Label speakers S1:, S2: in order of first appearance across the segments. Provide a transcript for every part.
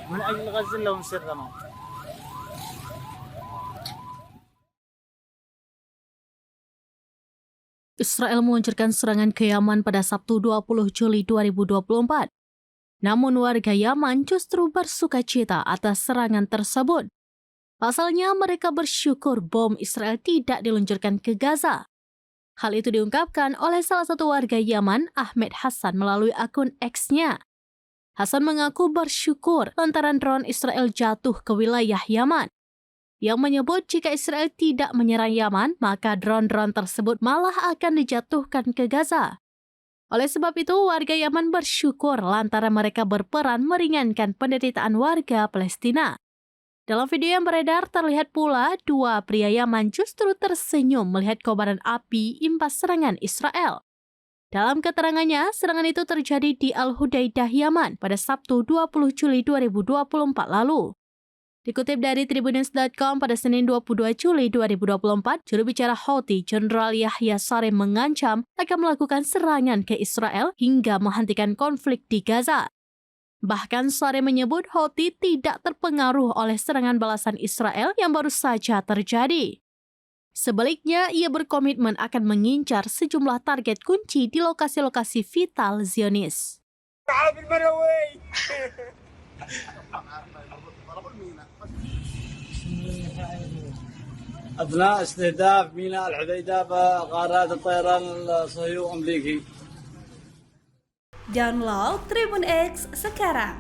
S1: من أجل غزة لهم سرنا.
S2: Israel meluncurkan serangan ke Yaman pada Sabtu 20 Juli 2024. Namun warga Yaman justru bersukacita atas serangan tersebut. Pasalnya mereka bersyukur bom Israel tidak diluncurkan ke Gaza. Hal itu diungkapkan oleh salah satu warga Yaman, Ahmed Hassan, melalui akun X-nya. Hassan mengaku bersyukur lantaran drone Israel jatuh ke wilayah Yaman, yang menyebut jika Israel tidak menyerang Yaman, maka drone-drone tersebut malah akan dijatuhkan ke Gaza. Oleh sebab itu, warga Yaman bersyukur lantaran mereka berperan meringankan penderitaan warga Palestina. Dalam video yang beredar, terlihat pula dua pria Yaman justru tersenyum melihat kobaran api imbas serangan Israel. Dalam keterangannya, serangan itu terjadi di Al-Hudaidah, Yaman pada Sabtu 20 Juli 2024 lalu. Dikutip dari Tribunnews.com pada Senin 22 Juli 2024, juru bicara Houthi, Jenderal Yahya Saree mengancam akan melakukan serangan ke Israel hingga menghentikan konflik di Gaza. Bahkan Saree menyebut Houthi tidak terpengaruh oleh serangan balasan Israel yang baru saja terjadi. Sebaliknya, ia berkomitmen akan mengincar sejumlah target kunci di lokasi-lokasi vital Zionis.
S1: أثناء استهداف ميناء الحديدة بغارات الطيران الصهيوني الأمريكي.
S3: Download Tribun X sekarang,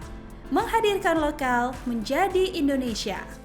S3: menghadirkan lokal menjadi Indonesia.